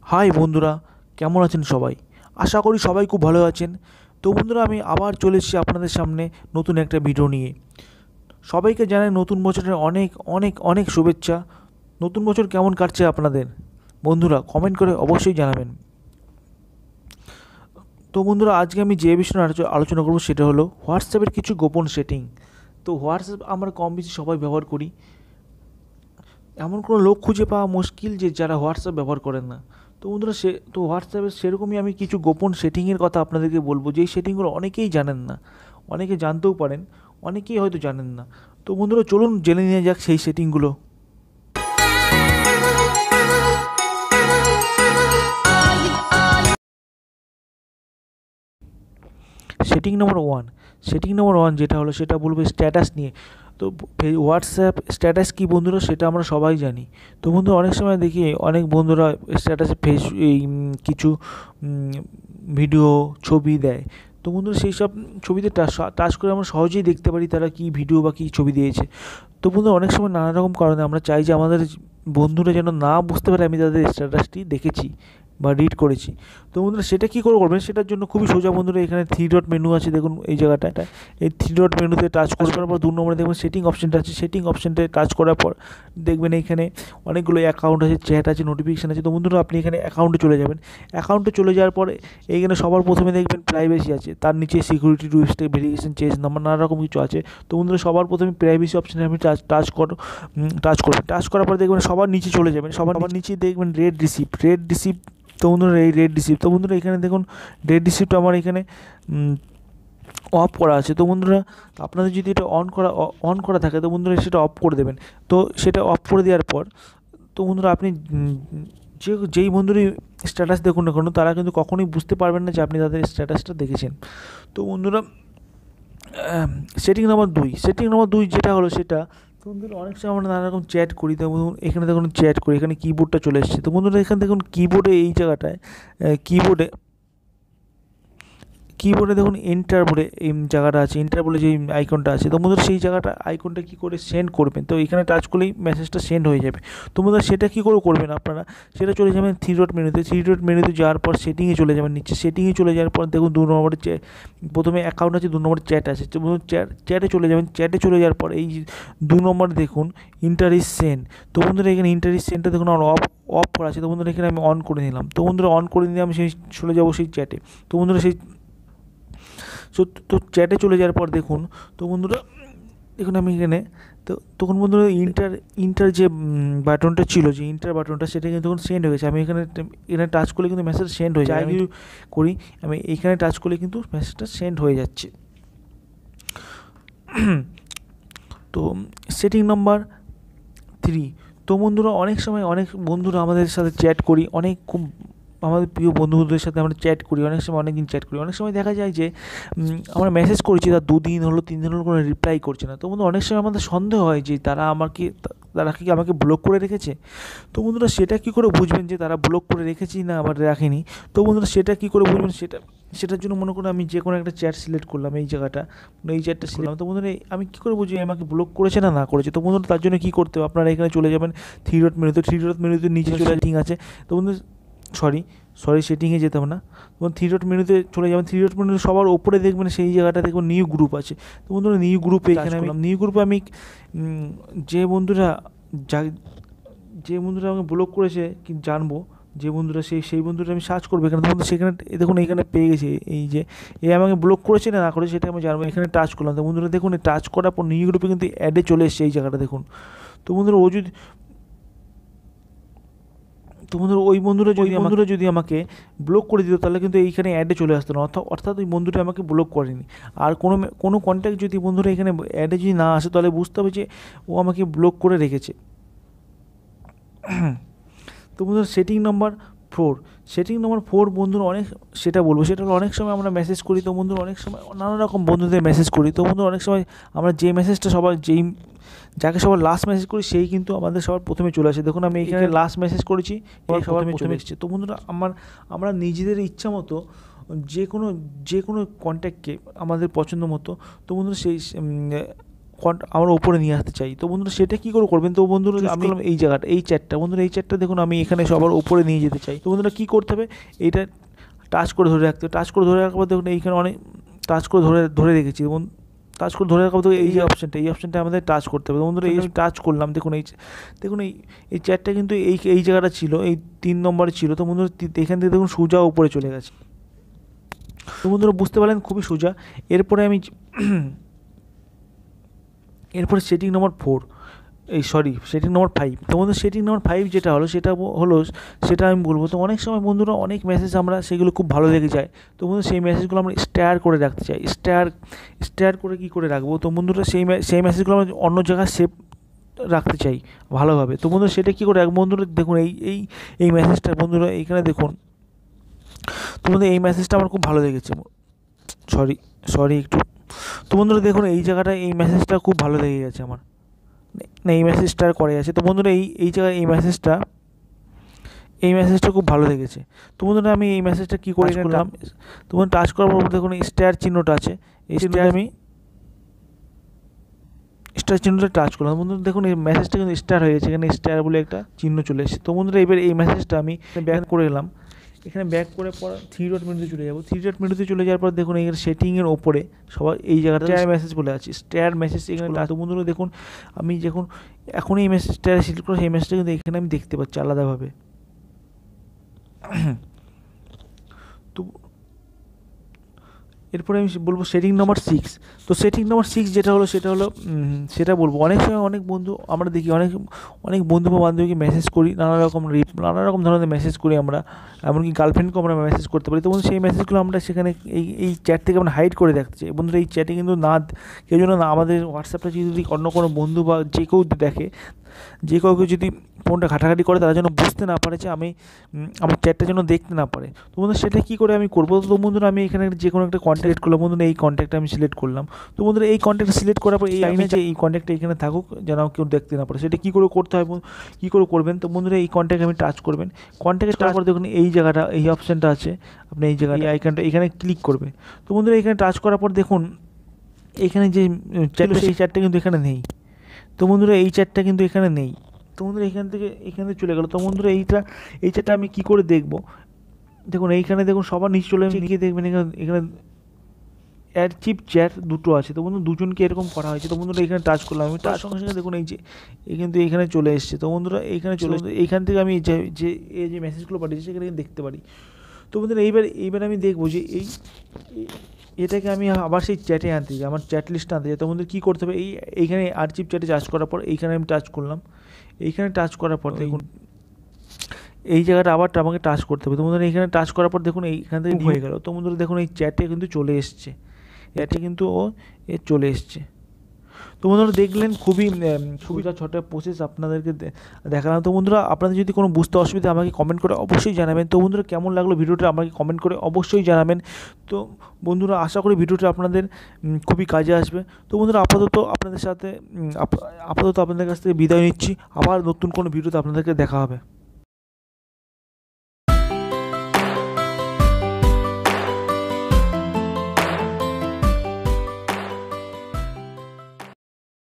High বন্ধুরা, কেমন আছেন সবাই? আশা করি সবাই খুব ভালো আছেন। তো বন্ধুরা, আমি আবার চলে এসেছি আপনাদের সামনে নতুন একটা ভিডিও নিয়ে। সবাইকে জানাই নতুন বছরের অনেক অনেক অনেক শুভেচ্ছা। নতুন বছর কেমন কাটছে আপনাদের? বন্ধুরা কমেন্ট করে অবশ্যই জানাবেন। তো বন্ধুরা, আজকে আমি যে বিষয়ে আলোচনা করব সেটা হলো হোয়াটসঅ্যাপের কিছু গোপন সেটিং। তো হোয়াটসঅ্যাপ আমরা কম বেশি সবাই ব্যবহার করি। এমন কোনো লোক খুঁজে পাওয়া মুশকিল যে যারা হোয়াটসঅ্যাপ ব্যবহার করেন না। তো বন্ধুরা, হোয়াটসঅ্যাপের সেরকমই আমি কিছু গোপন সেটিংয়ের কথা আপনাদেরকে বলবো, যেই সেটিংগুলো অনেকেই জানেন না, অনেকে জানতেও পারেন, অনেকেই হয়তো জানেন না। তো বন্ধুরা, চলুন জেনে নিয়ে যাক সেই সেটিংগুলো। সেটিং নম্বর ওয়ান যেটা হলো সেটা বলবো স্ট্যাটাস নিয়ে। তো হোয়াটসঅ্যাপ স্ট্যাটাস কী বন্ধুরা, সেটা আমরা সবাই জানি। তো বন্ধুরা, অনেক সময় দেখি অনেক বন্ধুরা স্ট্যাটাসে কিছু ভিডিও ছবি দেয়। তো বন্ধুরা, সেই সব ছবিতে টাচ করে আমরা সহজেই দেখতে পারি তারা কী ভিডিও বা কী ছবি দিয়েছে। তো বন্ধুরা, অনেক সময় নানা রকম কারণে আমরা চাই যে আমাদের বন্ধুরা যেন না বুঝতে পারে আমি তাদের স্ট্যাটাসটি দেখেছি বা রিড করেছি। তো বন্ধুরা, সেটা কী করে করবেন, সেটার জন্য খুবই সোজা বন্ধুরা। এখানে 3 ডট মেনু আছে, দেখুন এই জায়গাটায়। এই 3 ডট মেনুতে টাচ করার পর 2 নম্বরে দেখবেন সেটিং অপশানটা আছে। সেটিং অপশানটায় টাচ করার পর দেখবেন এইখানে অনেকগুলো অ্যাকাউন্ট আছে, চ্যাট আছে, নোটিফিকেশান আছে। তো বন্ধুরা, আপনি এখানে অ্যাকাউন্টে চলে যাবেন। অ্যাকাউন্টে চলে যাওয়ার পরে এইখানে সবার প্রথমে দেখবেন প্রাইভেসি আছে, তার নিচে security, rules, verification, change number, নানা রকম কিছু আছে। তো বন্ধুরা, সবার প্রথমে প্রাইভেসি অপশানে আপনি টাচ করবেন। টাচ করার পর দেখবেন সবার নিচে চলে যাবেন। সবার নিচে দেখবেন রেড রিসিপ্ট। তো বন্ধুরা, এই রেড রিসিপ্ট, তো বন্ধুরা এখানে দেখুন রেড রিসিপ্ট আমার এখানে অফ করা আছে। তো বন্ধুরা, আপনাদের যদি এটা অন করা থাকে তো বন্ধুরা সেটা অফ করে দেবেন। তো সেটা অফ করে দেওয়ার পর তো বন্ধুরা, আপনি যেই বন্ধুরই স্ট্যাটাস দেখুন না কেন, তারা কিন্তু কখনোই বুঝতে পারবেন না যে আপনি তাদের স্ট্যাটাসটা দেখেছেন। তো বন্ধুরা, সেটিং নম্বর দুই যেটা হলো সেটা, তো বন্ধুরা, অনেক সময় আমরা নানা রকম চ্যাট করি। তো এখানে দেখুন চ্যাট করি, এখানে কিবোর্ডটা চলে এসেছে। তো বন্ধুরা, এখানে দেখুন কিবোর্ডে এই জায়গাটায় কিবোর্ডে দেখুন এন্টার বলে এই জায়গাটা আছে, এন্টার বলে যে আইকনটা আছে। তো বন্ধুরা, সেই আইকনটা কী করে সেন্ড করবেন, তো এখানে টাচ করলেই মেসেজটা সেন্ড হয়ে যাবে। তো বন্ধুরা, সেটা কী করে করবেন আপনারা, সেটা চলে যাবেন 3 ডট মেনুতে যাওয়ার পর সেটিংয়ে চলে যাবেন। নিচে সেটিংয়ে চলে যাওয়ার পর দেখুন 2 নম্বরে প্রথমে অ্যাকাউন্ট আছে, 2 নম্বরে চ্যাট আছে। তো চ্যাটে চলে যাবেন। চ্যাটে চলে যাওয়ার পর এই 2 নম্বরে দেখুন ইন্টার ইজ সেন্ড। তো বন্ধুরা, এখানে ইন্টার ইজ সেন্ডটা দেখুন আমার অফ করা আছে। তো বন্ধুরা, এখানে আমি অন করে নিলাম। তো বন্ধুরা, অন করে নিয়ে আমি চলে যাবো সেই চ্যাটে। তো বন্ধুরা, তো চ্যাটে চলে যাওয়ার পর দেখুন, তো বন্ধুরা দেখুন আমি এখানে, তো তখন বন্ধুরা ইন্টার যে বাটনটা ছিল, যে ইন্টার বাটনটা, সেটা কিন্তু তখন সেন্ড হয়ে গেছে। আমি এখানে টাচ করলে কিন্তু মেসেজ সেন্ড হয়ে যায়। আমি করি, আমি এইখানে টাচ করলে কিন্তু মেসেজটা সেন্ড হয়ে যাচ্ছে। তো সেটিং নম্বর 3, তো বন্ধুরা, অনেক সময় অনেক বন্ধুরা আমাদের সাথে চ্যাট করি, খুব আমাদের প্রিয় বন্ধুদের সাথে আমরা চ্যাট করি, অনেক সময় অনেক দিন চ্যাট করি। অনেক সময় দেখা যায় যে আমরা মেসেজ করছি, তার 2 দিন হলো, 3 দিন হলো, কোনো রিপ্লাই করছে না। তো বন্ধু, অনেক সময় আমাদের সন্দেহ হয় যে তারা কি আমাকে ব্লক করে রেখেছে। তো বন্ধুরা, সেটা কী করে বুঝবেন যে তারা ব্লক করে রেখেছি না আবার রাখেনি। তো বন্ধুরা, সেটা কী করে বুঝবেন, সেটার জন্য মনে করুন আমি যে কোনো একটা চ্যাট সিলেক্ট করলাম, এই জায়গাটা, এই চ্যাটটা সিলেক্ট। তো বন্ধুরা, আমি কী করে বুঝি আমাকে ব্লক করেছে না করেছে। তো বন্ধুরা, তার জন্য কী করতে হবে, আপনারা এখানে চলে যাবেন 3 ডট মেনুতে নিচে চলে সেটিং আছে। তো বন্ধু, সরি সেটিংয়ে যেতে হবে না, তখন 3 ডট মেনুতে চলে যাবেন। 3 ডট মেনুতে সবার ওপরে দেখবেন সেই জায়গাটা দেখবেন নিউ গ্রুপ আছে। তো বন্ধুরা, নিউ গ্রুপে এখানে নিউ গ্রুপে আমি যে বন্ধুরা আমাকে ব্লক করেছে কি জানবো, যে বন্ধুরা সেই বন্ধুরা আমি সার্চ করবো এখানে। তখন সেখানে দেখুন এইখানে পেয়ে গেছি, এই যে আমাকে ব্লক করেছে না করেছে সেটা আমি জানবো। এখানে টাচ করলাম। তো বন্ধুরা, দেখুন টাচ করার পর নিউ গ্রুপে কিন্তু অ্যাডে চলে এসছে এই জায়গাটা দেখুন। তো বন্ধুরা, ওই বন্ধুরা যদি আমাকে ব্লক করে দিত তাহলে কিন্তু এইখানে অ্যাডে চলে আসতো না, অর্থাৎ ওই বন্ধুটা আমাকে ব্লক করেনি। আর কোনো কন্ট্যাক্ট যদি বন্ধুরা এখানে অ্যাডে যদি না আসে তাহলে বুঝতে হবে যে ও আমাকে ব্লক করে রেখেছে। তো বন্ধুরা, সেটিং নম্বর 4 বন্ধুরা, সেটা হলো অনেক সময় আমরা মেসেজ করি। তো বন্ধুরা, অনেক সময় নানা রকম বন্ধুদের মেসেজ করি। তো বন্ধুরা, অনেক সময় আমরা যে মেসেজটা যাকে সবার লাস্ট মেসেজ করি সেই কিন্তু আমাদের সবার প্রথমে চলে আসে। দেখুন আমি এখানে লাস্ট মেসেজ করেছি, সবার প্রথমে এসেছে। তো বন্ধুরা, আমরা নিজেদের ইচ্ছা মতো যে কোনো কন্ট্যাক্টকে আমাদের পছন্দ মতো, তো বন্ধুরা সেই আমরা উপরে নিয়ে আসতে চাই। তো বন্ধুরা সেটা কী করে করবেন? তো বন্ধুরা আমি এই জায়গাটা, এই চ্যাটটা, বন্ধুরা এই চ্যাটটা দেখুন আমি এখানে সবার উপরে নিয়ে যেতে চাই। তো বন্ধুরা কী করতে হবে? এইটা টাচ করে ধরে রাখতে হবে। টাচ করে ধরে রাখার পর দেখুন এইখানে অনেক টাচ করে ধরে রেখেছি। টাচ করে ধরে রাখার পর এই যে অপশানটা আমাদের টাচ করতে হবে। বন্ধুরা এই টাচ করলাম, দেখুন এই চ্যাটটা কিন্তু এই জায়গাটা ছিল, এই 3 নম্বরে ছিল। তো বন্ধুরা এখান থেকে দেখুন সোজা উপরে চলে গেছে। তো বন্ধুরা বুঝতে পারলেন খুবই সোজা। এরপরে সেটিং নম্বর 4, সেটিং নম্বর 5। তো বন্ধু সেটিং নম্বর 5 যেটা হলো সেটা আমি বলবো। তো অনেক সময় বন্ধুরা অনেক মেসেজ আমরা সেগুলো খুব ভালো লেগে যায়। তো বন্ধু সেই মেসেজগুলো আমরা স্টার করে রাখতে চাই। স্টার করে কী করে রাখবো? তো বন্ধুরা সেই মেসেজগুলো আমরা অন্য জায়গায় সেভ রাখতে চাই ভালোভাবে। তো বন্ধুরা সেটা কী করে রাখবো? বন্ধুরা দেখুন এই মেসেজটা বন্ধুরা এইখানে দেখুন। তো বন্ধুরা এই মেসেজটা আমার খুব ভালো লেগেছে। সরি একটু। তো বন্ধুরা দেখুন এই জায়গাটা এই মেসেজটা খুব ভালো লেগে গেছে আমার। না, এই মেসেজটা করে আছে। তো বন্ধুরা এই জায়গায় এই মেসেজটা খুব ভালো লেগেছে। তো বন্ধুরা আমি এই মেসেজটা কী করে করলাম? তো বন্ধুরা টাচ করার পর দেখুন এই স্টার চিহ্নটা আছে, এই স্টার আমি স্টার চিহ্নটা টাচ করলাম। বন্ধুরা দেখুন এই মেসেজটা কিন্তু স্টার হয়ে গেছে, এখানে স্টার বলে একটা চিহ্ন চলে এসেছে। তো বন্ধুরা এবার এই মেসেজটা আমি ব্যাক করে এলাম। এখানে ব্যাক করে পর 3 ডট মেনুতে চলে যাব। 3 ডট মেনুতে চলে যাওয়ার পর দেখুন এই সেটিংয়ের ওপরে সবার এই জায়গাটা স্টার মেসেজ বলে আছে, স্টার মেসেজ এখানে। তো বন্ধুরা দেখুন আমি যখন এখন এই মেসেজটা সিলেক্ট করে সেই মেসেজটা কিন্তু এখানে আমি দেখতে পাচ্ছি আলাদাভাবে। তো এরপরে আমি বলবো সেটিং নম্বর 6। তো সেটিং নম্বর 6 সেটা বলবো। অনেক সময় অনেক বন্ধু আমরা দেখি, অনেক বন্ধু বা বান্ধবীকে মেসেজ করি, নানা রকম ধরনের মেসেজ করি আমরা, এমনকি গার্লফ্রেন্ডকেও আমরা মেসেজ করতে পারি। তো বন্ধু সেই মেসেজগুলো আমরা সেখানে এই চ্যাট থেকে আমরা হাইড করে রাখতে চাই। বন্ধুরা এই চ্যাটে কিন্তু কেউ যেন না, আমাদের হোয়াটসঅ্যাপটা যদি অন্য কোনো বন্ধু বা যে কেউ দেখে, যে কাউকে যদি ফোনটা ঘাটাঘাটি করে, তারা যেন বুঝতে না পারে যে আমি আমার চ্যাটটা যেন দেখতে না পারে। তো বন্ধুরা সেটা কী করে আমি করবো? তো বন্ধুরা আমি এখানে যে কোনো একটা কন্ট্যাক্ট করলাম। বন্ধুরা এই কন্ট্যাক্টটা আমি সিলেক্ট করলাম। তো বন্ধুরা এই কন্ট্যাক্টটা সিলেক্ট করার পর এই লাইনে যে এই কন্ট্যাক্টটা এখানে থাকুক, যেন কেউ দেখতে না পারে। সেটা কী করে করতে হয়, কী করে করবেন? তো বন্ধুরা এই কন্ট্যাক্ট আমি টাচ করবেন। কন্ট্যাক্টে টাচ করে দেখুন এই জায়গাটা, এই অপশানটা আছে, আপনি এই জায়গায় আইকনটা এখানে ক্লিক করবে। তো বন্ধুরা এখানে টাচ করার পর দেখুন এখানে যে চ্যাট, সেই চ্যাটটা কিন্তু এখানে নেই। তো বন্ধুরা এই চ্যাটটা কিন্তু এখানে নেই। তো বন্ধুরা এখানে চলে গেল। তো বন্ধুরা এই চ্যাটটা আমি কী করে দেখবো? দেখুন এইখানে দেখুন সবার নিচে চলে গিয়ে দেখবেন এখানে অ্যাচিভ চ্যাট দুটো আছে। তো বন্ধু দুজনকে এরকম করা হয়েছে। তো বন্ধুরা এখানে টাচ করলাম, আমি তার সঙ্গে সঙ্গে দেখুন কিন্তু এখানে চলে এসছে। তো বন্ধুরা এইখান থেকে আমি যে মেসেজগুলো পাঠিয়েছি সেখানে দেখতে পারি। তো বন্ধুরা এইবার আমি দেখবো যে এটাকে আমি আবার সেই চ্যাটে আনতে চাই, আমার চ্যাট লিস্টে আনতে চাই। তো বন্ধুরা কী করতে হবে? এইখানে আর্চিভ চ্যাটে টাচ করার পর এইখানে আমি টাচ করলাম। এইখানে টাচ করার পর দেখুন এই জায়গাটা আবার আমাকে টাচ করতে হবে। তো বন্ধুরা এইখানে টাচ করার পর দেখুন এইখান থেকে হয়ে গেল। তো বন্ধুরা দেখুন এই চ্যাটে কিন্তু চলে এসছে, চলে এসছে। তো বন্ধুরা দেখলেন খুবই ছোটো প্রসেস আপনাদেরকে দেখালাম। তো বন্ধুরা আপনাদের যদি কোনো বুঝতে অসুবিধা আমাকে কমেন্ট করে অবশ্যই জানাবেন। তো বন্ধুরা কেমন লাগলো ভিডিওটা আমাকে কমেন্ট করে অবশ্যই জানাবেন। তো বন্ধুরা আশা করি ভিডিওটা আপনাদের খুবই কাজে আসবে। তো বন্ধুরা আপাতত আপনাদের কাছ থেকে বিদায় নিচ্ছি। আবার নতুন কোনো ভিডিওতে আপনাদেরকে দেখা হবে।